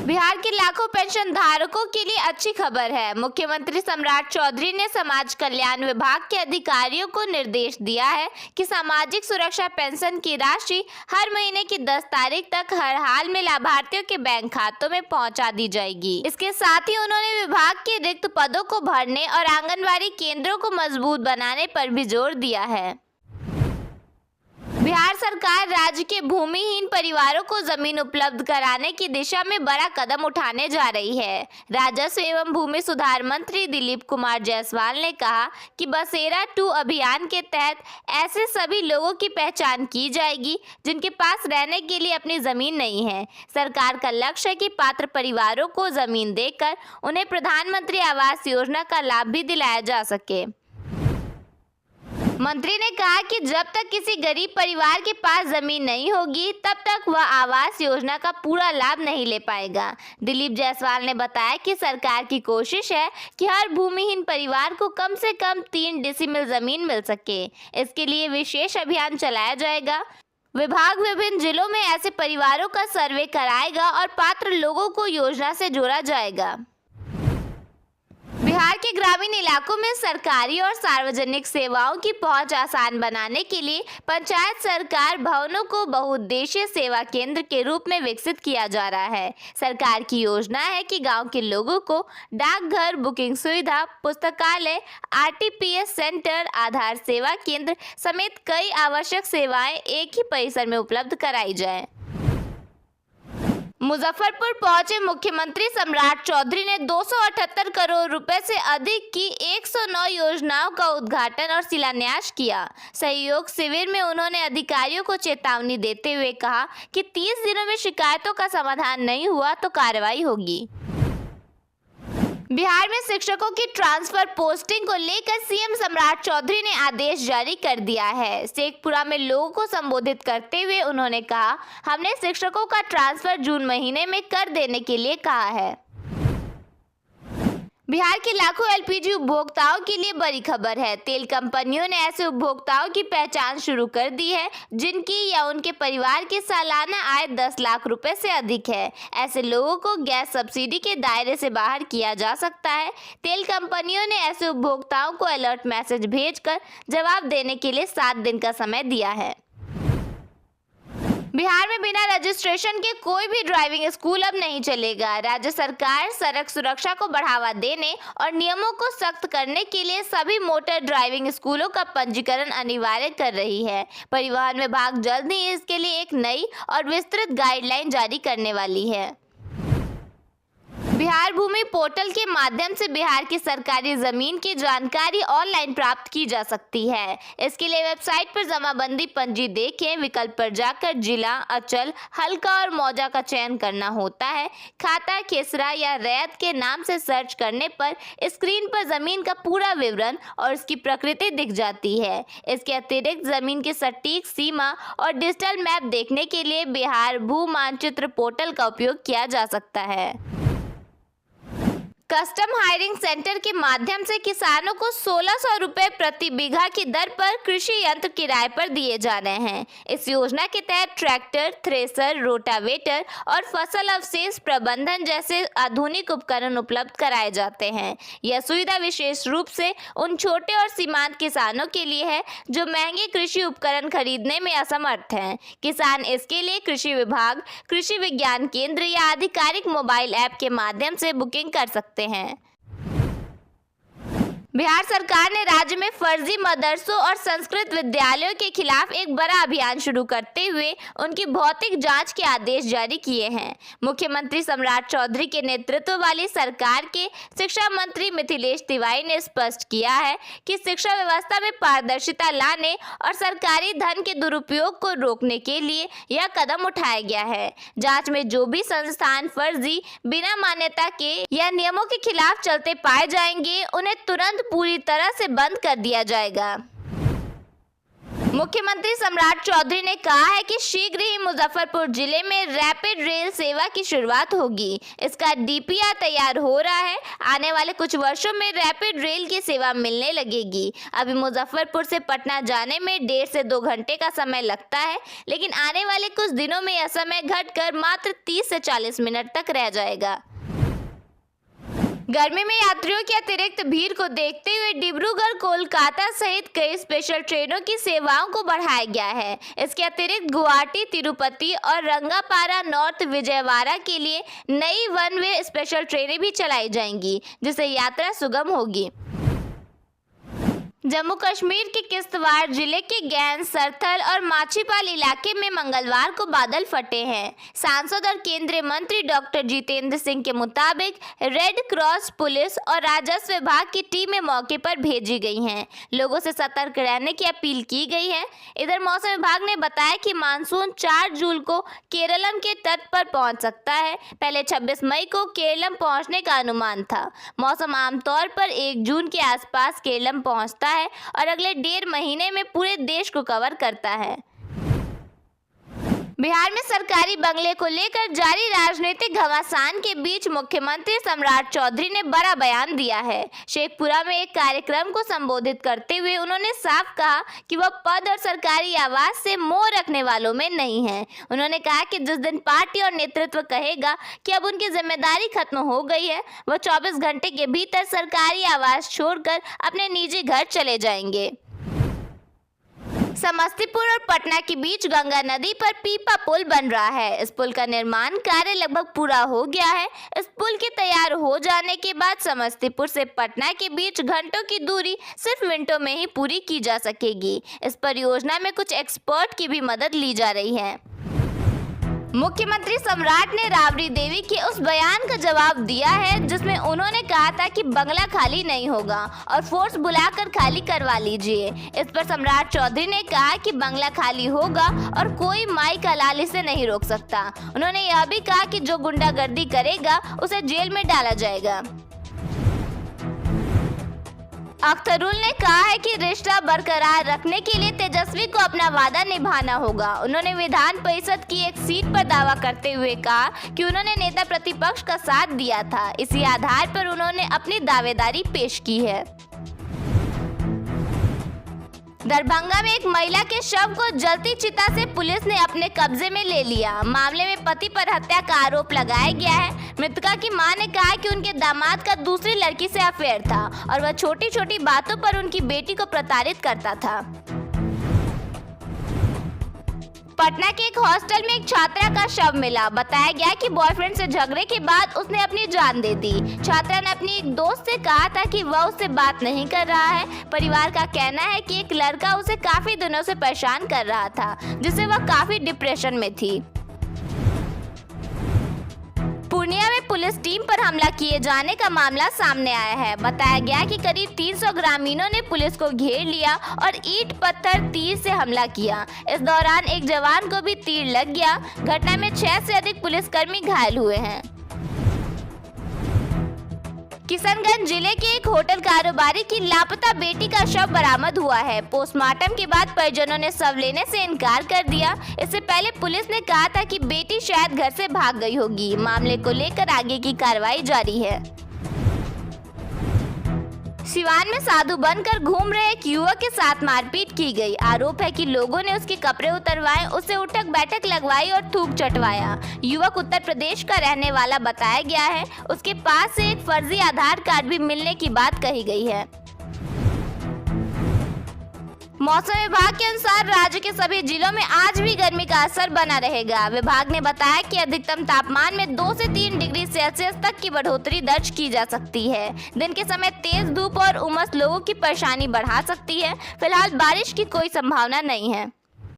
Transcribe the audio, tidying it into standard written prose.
बिहार के लाखों पेंशन धारकों के लिए अच्छी खबर है। मुख्यमंत्री सम्राट चौधरी ने समाज कल्याण विभाग के अधिकारियों को निर्देश दिया है कि सामाजिक सुरक्षा पेंशन की राशि हर महीने की 10 तारीख तक हर हाल में लाभार्थियों के बैंक खातों में पहुंचा दी जाएगी। इसके साथ ही उन्होंने विभाग के रिक्त पदों को भरने और आंगनबाड़ी केंद्रों को मजबूत बनाने पर भी जोर दिया है। बिहार सरकार राज्य के भूमिहीन परिवारों को जमीन उपलब्ध कराने की दिशा में बड़ा कदम उठाने जा रही है। राजस्व एवं भूमि सुधार मंत्री दिलीप कुमार जायसवाल ने कहा कि बसेरा 2 अभियान के तहत ऐसे सभी लोगों की पहचान की जाएगी जिनके पास रहने के लिए अपनी जमीन नहीं है। सरकार का लक्ष्य है कि पात्र परिवारों को जमीन देकर उन्हें प्रधानमंत्री आवास योजना का लाभ भी दिलाया जा सके। मंत्री ने कहा कि जब तक किसी गरीब परिवार के पास जमीन नहीं होगी तब तक वह आवास योजना का पूरा लाभ नहीं ले पाएगा। दिलीप जायसवाल ने बताया कि सरकार की कोशिश है कि हर भूमिहीन परिवार को कम से कम 3 डेसिमल जमीन मिल सके। इसके लिए विशेष अभियान चलाया जाएगा। विभाग विभिन्न जिलों में ऐसे परिवारों का सर्वे कराएगा और पात्र लोगों को योजना से जोड़ा जाएगा। बिहार के ग्रामीण इलाकों में सरकारी और सार्वजनिक सेवाओं की पहुंच आसान बनाने के लिए पंचायत सरकार भवनों को बहुउद्देशीय सेवा केंद्र के रूप में विकसित किया जा रहा है। सरकार की योजना है कि गांव के लोगों को डाकघर, बुकिंग सुविधा, पुस्तकालय, आरटीपीएस सेंटर, आधार सेवा केंद्र समेत कई आवश्यक सेवाएं एक ही परिसर में उपलब्ध कराई जाए। मुजफ्फरपुर पहुंचे मुख्यमंत्री सम्राट चौधरी ने 278 करोड़ रुपए से अधिक की 109 योजनाओं का उद्घाटन और शिलान्यास किया। सहयोग शिविर में उन्होंने अधिकारियों को चेतावनी देते हुए कहा कि 30 दिनों में शिकायतों का समाधान नहीं हुआ तो कार्रवाई होगी। बिहार में शिक्षकों की ट्रांसफर पोस्टिंग को लेकर सीएम सम्राट चौधरी ने आदेश जारी कर दिया है। शेखपुरा में लोगों को संबोधित करते हुए उन्होंने कहा, हमने शिक्षकों का ट्रांसफर जून महीने में कर देने के लिए कहा है। बिहार के लाखों एलपीजी उपभोक्ताओं के लिए बड़ी खबर है। तेल कंपनियों ने ऐसे उपभोक्ताओं की पहचान शुरू कर दी है जिनकी या उनके परिवार की सालाना आय 10 लाख रुपए से अधिक है। ऐसे लोगों को गैस सब्सिडी के दायरे से बाहर किया जा सकता है। तेल कंपनियों ने ऐसे उपभोक्ताओं को अलर्ट मैसेज भेजकर जवाब देने के लिए 7 दिन का समय दिया है। बिहार में बिना रजिस्ट्रेशन के कोई भी ड्राइविंग स्कूल अब नहीं चलेगा। राज्य सरकार सड़क सुरक्षा को बढ़ावा देने और नियमों को सख्त करने के लिए सभी मोटर ड्राइविंग स्कूलों का पंजीकरण अनिवार्य कर रही है। परिवहन विभाग जल्द ही इसके लिए एक नई और विस्तृत गाइडलाइन जारी करने वाली है। बिहार भूमि पोर्टल के माध्यम से बिहार की सरकारी जमीन की जानकारी ऑनलाइन प्राप्त की जा सकती है। इसके लिए वेबसाइट पर जमाबंदी पंजी देखें विकल्प पर जाकर जिला, अचल, हल्का और मौजा का चयन करना होता है। खाता, खेसरा या रैयत के नाम से सर्च करने पर स्क्रीन पर जमीन का पूरा विवरण और उसकी प्रकृति दिख जाती है। इसके अतिरिक्त जमीन की सटीक सीमा और डिजिटल मैप देखने के लिए बिहार भू मानचित्र पोर्टल का उपयोग किया जा सकता है। कस्टम हायरिंग सेंटर के माध्यम से किसानों को 1600 रुपए प्रति बीघा की दर पर कृषि यंत्र किराए पर दिए जा रहे हैं। इस योजना के तहत ट्रैक्टर, थ्रेसर, रोटावेटर और फसल अवशेष प्रबंधन जैसे आधुनिक उपकरण उपलब्ध कराए जाते हैं। यह सुविधा विशेष रूप से उन छोटे और सीमांत किसानों के लिए है जो महंगे कृषि उपकरण खरीदने में असमर्थ हैं। किसान इसके लिए कृषि विभाग, कृषि विज्ञान केंद्र या आधिकारिक मोबाइल ऐप के माध्यम से बुकिंग कर सकते हैं। बिहार सरकार ने राज्य में फर्जी मदरसों और संस्कृत विद्यालयों के खिलाफ एक बड़ा अभियान शुरू करते हुए उनकी भौतिक जांच के आदेश जारी किए हैं। मुख्यमंत्री सम्राट चौधरी के नेतृत्व वाली सरकार के शिक्षा मंत्री मिथिलेश तिवारी ने स्पष्ट किया है कि शिक्षा व्यवस्था में पारदर्शिता लाने और सरकारी धन के दुरुपयोग को रोकने के लिए यह कदम उठाया गया है। जांच में जो भी संस्थान फर्जी, बिना मान्यता के या नियमों के खिलाफ चलते पाए जाएंगे उन्हें तुरंत पूरी तरह से बंद कर दिया जाएगा। मुख्यमंत्री सम्राट चौधरी ने कहा है कि शीघ्र ही मुजफ्फरपुर जिले में रैपिड रेल सेवा की शुरुआत होगी। इसका डीपीआर तैयार हो रहा है। आने वाले कुछ वर्षों में रैपिड रेल की सेवा मिलने लगेगी। अभी मुजफ्फरपुर से पटना जाने में 1.5 से 2 घंटे का समय लगता है, लेकिन आने वाले कुछ दिनों में यह समय घटकर मात्र 30 से 40 मिनट तक रह जाएगा। गर्मी में यात्रियों की अतिरिक्त भीड़ को देखते हुए डिब्रूगढ़, कोलकाता सहित कई स्पेशल ट्रेनों की सेवाओं को बढ़ाया गया है। इसके अतिरिक्त गुवाहाटी, तिरुपति और रंगापारा नॉर्थ विजयवाड़ा के लिए नई वन वे स्पेशल ट्रेनें भी चलाई जाएंगी, जिससे यात्रा सुगम होगी। जम्मू कश्मीर के किश्तवाड़ जिले के गैंस, सरथल और माछीपाल इलाके में मंगलवार को बादल फटे हैं। सांसद और केंद्रीय मंत्री डॉक्टर जितेंद्र सिंह के मुताबिक रेड क्रॉस, पुलिस और राजस्व विभाग की टीमें मौके पर भेजी गई हैं। लोगों से सतर्क रहने की अपील की गई है। इधर मौसम विभाग ने बताया कि मानसून 4 जून को केरलम के तट पर पहुंच सकता है। पहले 26 मई को केरलम पहुंचने का अनुमान था। मौसम आमतौर पर 1 जून के आसपास केरलम पहुंचता है और अगले 1.5 महीने में पूरे देश को कवर करता है। बिहार में सरकारी बंगले को लेकर जारी राजनीतिक घमासान के बीच मुख्यमंत्री सम्राट चौधरी ने बड़ा बयान दिया है। शेखपुरा में एक कार्यक्रम को संबोधित करते हुए उन्होंने साफ कहा कि वह पद और सरकारी आवास से मोह रखने वालों में नहीं है। उन्होंने कहा कि जिस दिन पार्टी और नेतृत्व कहेगा कि अब उनकी जिम्मेदारी खत्म हो गई है, वह 24 घंटे के भीतर सरकारी आवास छोड़कर अपने निजी घर चले जाएंगे। समस्तीपुर और पटना के बीच गंगा नदी पर पीपा पुल बन रहा है। इस पुल का निर्माण कार्य लगभग पूरा हो गया है। इस पुल के तैयार हो जाने के बाद समस्तीपुर से पटना के बीच घंटों की दूरी सिर्फ मिनटों में ही पूरी की जा सकेगी। इस परियोजना में कुछ एक्सपर्ट की भी मदद ली जा रही है। मुख्यमंत्री सम्राट ने राबड़ी देवी के उस बयान का जवाब दिया है जिसमें उन्होंने कहा था कि बंगला खाली नहीं होगा और फोर्स बुलाकर खाली करवा लीजिए। इस पर सम्राट चौधरी ने कहा कि बंगला खाली होगा और कोई माई का लाल इसे नहीं रोक सकता। उन्होंने यह भी कहा कि जो गुंडागर्दी करेगा उसे जेल में डाला जाएगा। अख्तरुल ने कहा है कि रिश्ता बरकरार रखने के लिए तेजस्वी को अपना वादा निभाना होगा। उन्होंने विधान परिषद की एक सीट पर दावा करते हुए कहा कि उन्होंने नेता प्रतिपक्ष का साथ दिया था। इसी आधार पर उन्होंने अपनी दावेदारी पेश की है। दरभंगा में एक महिला के शव को जलती चिता से पुलिस ने अपने कब्जे में ले लिया। मामले में पति पर हत्या का आरोप लगाया गया है। मृतका की मां ने कहा कि उनके दामाद का दूसरी लड़की से अफेयर था और वह छोटी छोटी बातों पर उनकी बेटी को प्रताड़ित करता था। पटना के एक हॉस्टल में एक छात्रा का शव मिला। बताया गया कि बॉयफ्रेंड से झगड़े के बाद उसने अपनी जान दे दी। छात्रा ने अपनी एक दोस्त से कहा था कि वह उससे बात नहीं कर रहा है। परिवार का कहना है कि एक लड़का उसे काफी दिनों से परेशान कर रहा था, जिससे वह काफी डिप्रेशन में थी। पूर्णिया में पुलिस टीम पर हमला किए जाने का मामला सामने आया है। बताया गया कि करीब 300 ग्रामीणों ने पुलिस को घेर लिया और ईंट, पत्थर, तीर से हमला किया। इस दौरान एक जवान को भी तीर लग गया। घटना में 6 से अधिक पुलिसकर्मी घायल हुए हैं। किशनगंज जिले के एक होटल कारोबारी की लापता बेटी का शव बरामद हुआ है। पोस्टमार्टम के बाद परिजनों ने शव लेने से इनकार कर दिया। इससे पहले पुलिस ने कहा था कि बेटी शायद घर से भाग गई होगी। मामले को लेकर आगे की कार्रवाई जारी है। सिवान में साधु बनकर घूम रहे एक युवक के साथ मारपीट की गई। आरोप है कि लोगों ने उसके कपड़े उतरवाए, उसे उठक बैठक लगवाई और थूक चटवाया। युवक उत्तर प्रदेश का रहने वाला बताया गया है। उसके पास से एक फर्जी आधार कार्ड भी मिलने की बात कही गई है। मौसम विभाग के अनुसार राज्य के सभी जिलों में आज भी गर्मी का असर बना रहेगा। विभाग ने बताया कि अधिकतम तापमान में 2 से 3 डिग्री सेल्सियस तक की बढ़ोतरी दर्ज की जा सकती है। दिन के समय तेज धूप और उमस लोगों की परेशानी बढ़ा सकती है। फिलहाल बारिश की कोई संभावना नहीं है।